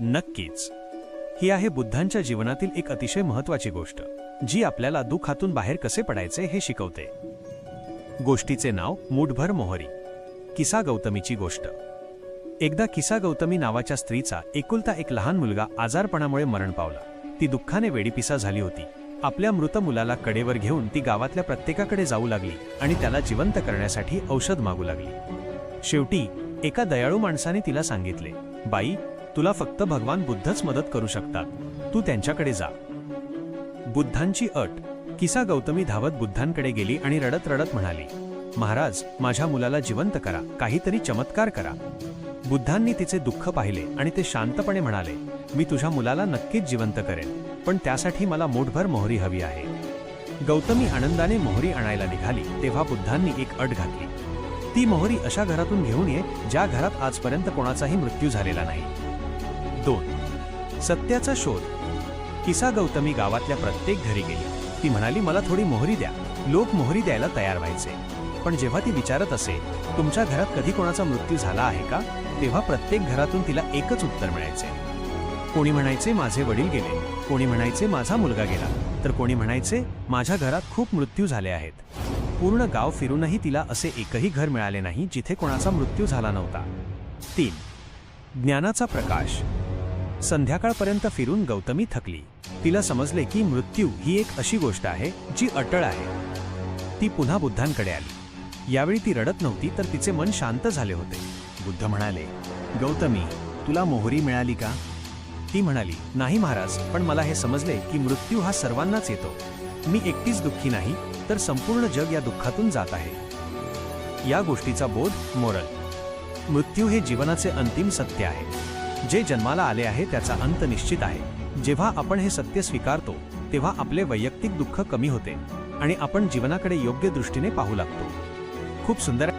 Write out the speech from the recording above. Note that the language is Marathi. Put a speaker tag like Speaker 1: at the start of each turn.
Speaker 1: नक्कीच. ही आहे बुद्धांच्या जीवनातील एक अतिशय महत्त्वाची गोष्ट, जी आपल्याला दुःखातून बाहेर कसे पडायचे हे शिकवते. गोष्टीचे नाव मूठभर मोहरी. किसा गौतमीची गोष्ट. एकदा किसा गौतमी नावाच्या स्त्रीचा एकुलता एक लहान मुलगा आजारपणामुळे मरण पावला. ती दुःखाने वेडीपिसा झाली होती. आपल्या मृत मुलाला कडेवर घेऊन ती गावातल्या प्रत्येकाकडे जाऊ लागली आणि त्याला जिवंत करण्यासाठी औषध मागू लागली. शेवटी एका दयाळू माणसाने तिला सांगितले, बाई, तुला फक्त भगवान बुद्धच मदत करू शकतात, तू त्यांच्याकडे जा. बुद्धांची अट. किसा गौतमी धावत बुद्धांकडे गेली आणि रडत रडत म्हणाली, महाराज, माझ्या मुलाला जिवंत करा, काहीतरी चमत्कार करा. बुद्धांनी तिचे दुःख पाहिले आणि ते शांतपणे म्हणाले, मी तुझ्या मुलाला नक्कीच जिवंत करेन, पण त्यासाठी मला मूठभर मोहरी हवी आहे. गौतमी आनंदाने मोहरी आणायला निघाली तेव्हा बुद्धांनी एक अट घातली. ती मोहरी अशा घरातून घेऊन ये ज्या घरात आजपर्यंत कोणाचाही मृत्यू झालेला नाही. 2. सत्याचा शोध. किसा गौतमी गावातल्या प्रत्येक घरी गेली. ती म्हणाली, मला थोडी मोहरी द्या. लोक मोहरी द्यायला तयार व्हायचे. पण जेव्हा ती विचारत असे, तुमच्या घरात कधी कोणाचा मृत्यू झाला आहे का, तेव्हा प्रत्येक घरातून तिला एकच उत्तर मिळायचे. कोणी म्हणायचे, माझे वडील गेले. कोणी म्हणायचे, माझा मुलगा गेला. तर कोणी म्हणायचे, माझ्या घरात खूप मृत्यू झाले आहेत. पूर्ण गाव फिरूनही तिला असे एकही घर मिळाले नाही जिथे कोणाचा मृत्यू झाला नव्हता. 3. ज्ञानाचा प्रकाश. संध्याकाळपर्यंत फिरून गौतमी थकली. तिला समजले की मृत्यू ही एक अशी गोष्ट आहे जी अटळ आहे. ती पुन्हा बुद्धांकडे आली. यावेळी ती रडत नव्हती, तर तिचे मन शांत झाले होते. बुद्ध म्हणाले, गौतमी, तुला मोहरी मिळाली का? ती म्हणाली, नाही महाराज, पण मला हे समजले की मृत्यू हा सर्वांनाच येतो. मी एकटीच दुःखी नाही, तर संपूर्ण जग या दुःखातून जात आहे. या गोष्टीचा बोध. मोरल. मृत्यू हे जीवनाचे अंतिम सत्य आहे. जे जन्माला आले आहे त्याचा अंत निश्चित आहे. जेव्हा आपण हे सत्य स्वीकारतो तेव्हा आपले वैयक्तिक दुःख कमी होते आणि आपण जीवनाकडे योग्य दृष्टीने पाहू लागतो. खूप सुंदर.